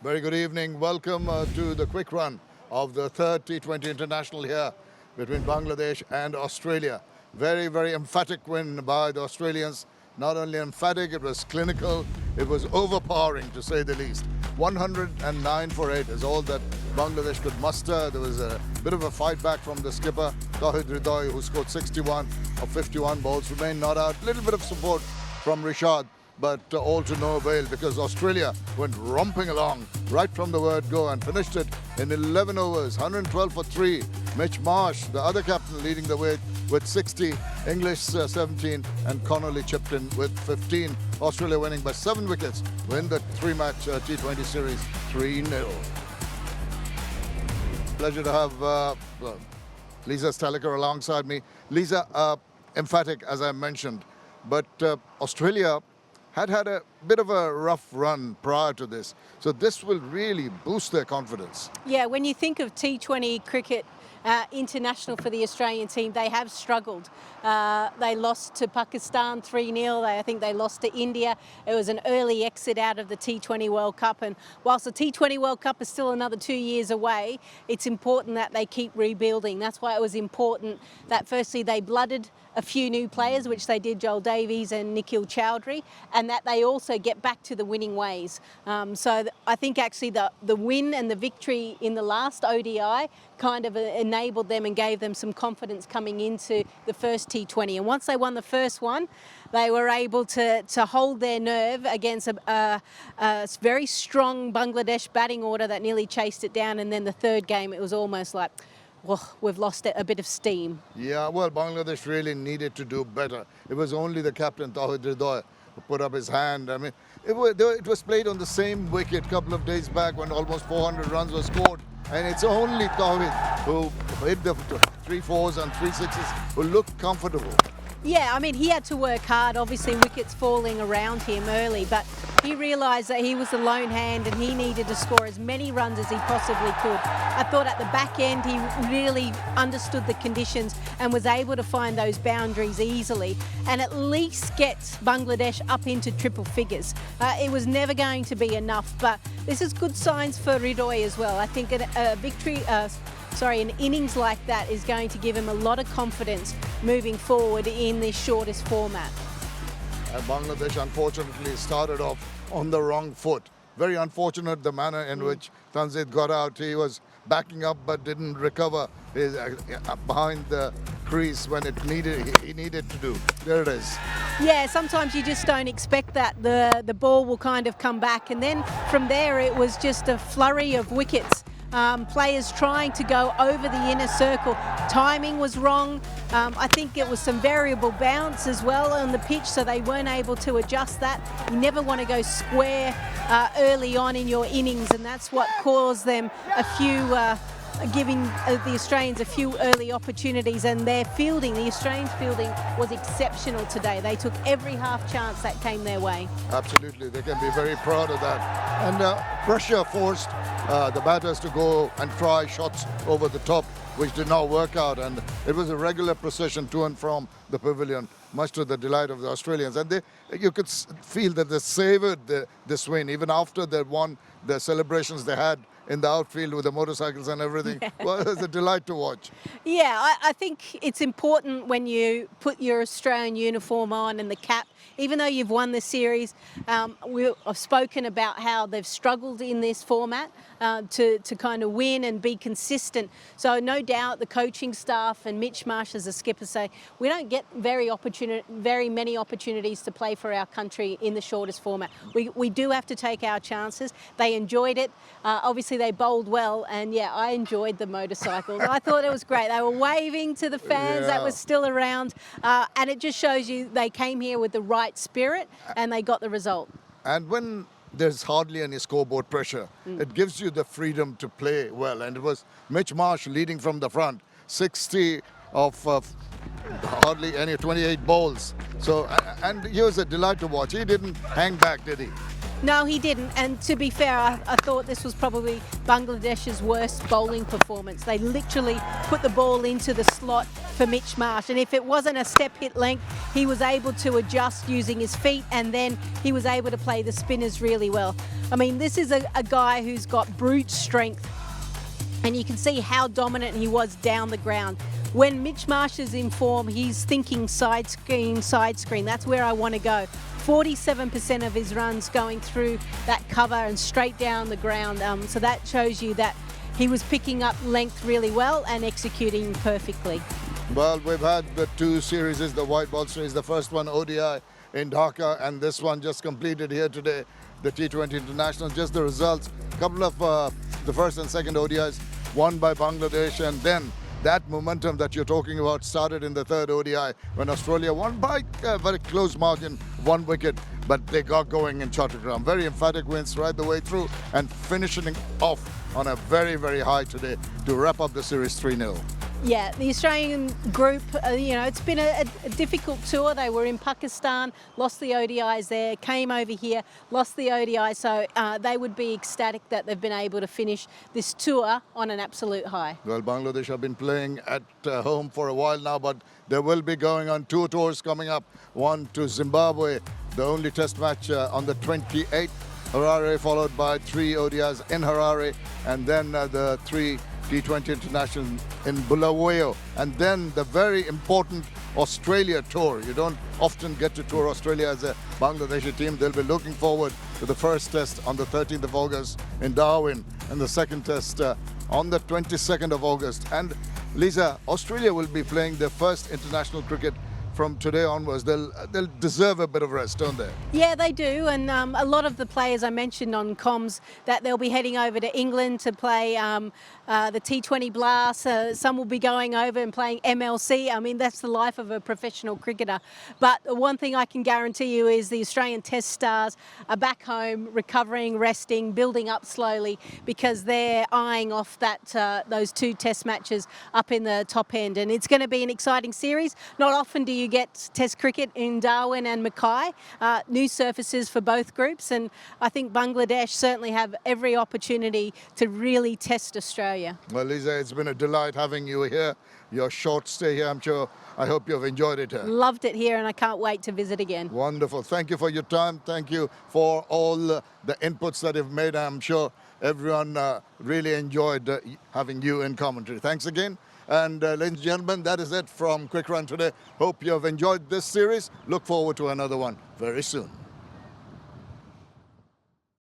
Very good evening. Welcome to the quick run of the third T20 International here between Bangladesh and Australia. Very, very emphatic win by the Australians. Not only emphatic, it was clinical, it was overpowering to say the least. 109 for 8 is all that Bangladesh could muster. There was a bit of a fight back from the skipper, Dhaka, who scored 61 of 51 balls, remained not out. Little bit of support from Rishad, but all to no avail because Australia went romping along right from the word go and finished it in 11 overs, 112 for 3. Mitch Marsh, the other captain, leading the way with 60, English 17, and Connolly chipped in with 15. Australia winning by 7 wickets, win the 3-match T20 series 3-0. Pleasure to have Lisa Sthalekar alongside me. Lisa, emphatic as I mentioned, but Australia had a bit of a rough run prior to this. So this will really boost their confidence. Yeah, when you think of T20 cricket international for the Australian team, they have struggled. They lost to Pakistan 3-0. I think they lost to India. It was an early exit out of the T20 World Cup. And whilst the T20 World Cup is still another 2 years away, it's important that they keep rebuilding. That's why it was important that firstly they blooded a few new players, which they did, Joel Davies and Nikhil Chowdhury, and that they also get back to the winning ways. So I think actually the win and the victory in the last ODI kind of enabled them and gave them some confidence coming into the first T20. And once they won the first one, they were able to hold their nerve against a very strong Bangladesh batting order that nearly chased it down. And then the third game, it was almost like, well, we've lost a bit of steam. Yeah, well, Bangladesh really needed to do better. It was only the captain, Tawhid Hridoy, who put up his hand. I mean, it was played on the same wicket a couple of days back when almost 400 runs were scored. And it's only Tawhid who hit the 3 4s and 3 6s who looked comfortable. Yeah, I mean, he had to work hard, obviously wickets falling around him early, but he realised that he was the lone hand and he needed to score as many runs as he possibly could. I thought at the back end he really understood the conditions and was able to find those boundaries easily and at least get Bangladesh up into triple figures. It was never going to be enough, but this is good signs for Hridoy as well. I think a victory... an innings like that is going to give him a lot of confidence moving forward in this shortest format. Bangladesh unfortunately started off on the wrong foot. Very unfortunate the manner in which Tanzit got out. He was backing up but didn't recover his, behind the crease when he needed to do. There it is. Yeah, sometimes you just don't expect that. The ball will kind of come back, and then from there it was just a flurry of wickets. Players trying to go over the inner circle. Timing was wrong. I think it was some variable bounce as well on the pitch, so they weren't able to adjust that. You never want to go square early on in your innings, and that's what caused them a few giving the Australians a few early opportunities, and their fielding, the Australians' fielding, was exceptional today. They took every half chance that came their way. Absolutely, they can be very proud of that. And pressure forced the batters to go and try shots over the top, which did not work out, and it was a regular procession to and from the pavilion, much to the delight of the Australians. And you could feel that they savoured this win, even after they won the celebrations they had in the outfield with the motorcycles and everything. Yeah. Well, it was a delight to watch. Yeah, I think it's important when you put your Australian uniform on and the cap, even though you've won the series. We've spoken about how they've struggled in this format to kind of win and be consistent. So no doubt the coaching staff and Mitch Marsh as a skipper say, we don't get very many opportunities to play for our country in the shortest format. We do have to take our chances. They enjoyed it. Obviously they bowled well, and yeah, I enjoyed the motorcycles. I thought it was great. They were waving to the fans that were still around, and it just shows you they came here with the right spirit and they got the result. And when there's hardly any scoreboard pressure, it gives you the freedom to play well, and it was Mitch Marsh leading from the front, 60 of hardly any 28 balls. So, and he was a delight to watch. He didn't hang back, did he? No, he didn't. And to be fair, I thought this was probably Bangladesh's worst bowling performance. They literally put the ball into the slot for Mitch Marsh. And if it wasn't a step hit length, he was able to adjust using his feet, and then he was able to play the spinners really well. I mean, this is a guy who's got brute strength, and you can see how dominant he was down the ground. When Mitch Marsh is in form, he's thinking side screen, side screen. That's where I want to go. 47% of his runs going through that cover and straight down the ground. So that shows you that he was picking up length really well and executing perfectly. Well, we've had the two series, the white ball series, the first one ODI in Dhaka, and this one just completed here today, the T20 International. Just the results, a couple of the first and second ODIs won by Bangladesh, and then that momentum that you're talking about started in the third ODI when Australia won by a very close margin, 1 wicket, but they got going in Chattogram. Very emphatic wins right the way through and finishing off on a very, very high today to wrap up the series 3-0. Yeah, the Australian group, you know, it's been a difficult tour. They were in Pakistan, lost the ODIs there, came over here, lost the ODI. So they would be ecstatic that they've been able to finish this tour on an absolute high. Well, Bangladesh have been playing at home for a while now, but they will be going on 2 tours coming up. One to Zimbabwe, the only test match on the 28th, Harare, followed by 3 ODIs in Harare, and then the 3 T20 International in Bulawayo, and then the very important Australia tour. You don't often get to tour Australia as a Bangladeshi team. They'll be looking forward to the first test on the 13th of August in Darwin, and the second test on the 22nd of August. And Lisa, Australia will be playing their first international cricket from today onwards. They'll deserve a bit of rest, don't they? Yeah, they do, and a lot of the players I mentioned on comms that they'll be heading over to England to play the T20 Blast. Some will be going over and playing MLC. I mean, that's the life of a professional cricketer. But the one thing I can guarantee you is the Australian Test stars are back home, recovering, resting, building up slowly, because they're eyeing off that those 2 Test matches up in the top end, and it's going to be an exciting series. Not often do you get Test cricket in Darwin and Mackay, new surfaces for both groups, and I think Bangladesh certainly have every opportunity to really test Australia. Well, Lisa, it's been a delight having you here. Your short stay here, I hope you've enjoyed it here. Loved it here, and I can't wait to visit again. Wonderful. Thank you for your time. Thank you for all the inputs that you've made. I'm sure everyone really enjoyed having you in commentary. Thanks again. And ladies and gentlemen, that is it from Quick Run today. Hope you have enjoyed this series. Look forward to another one very soon.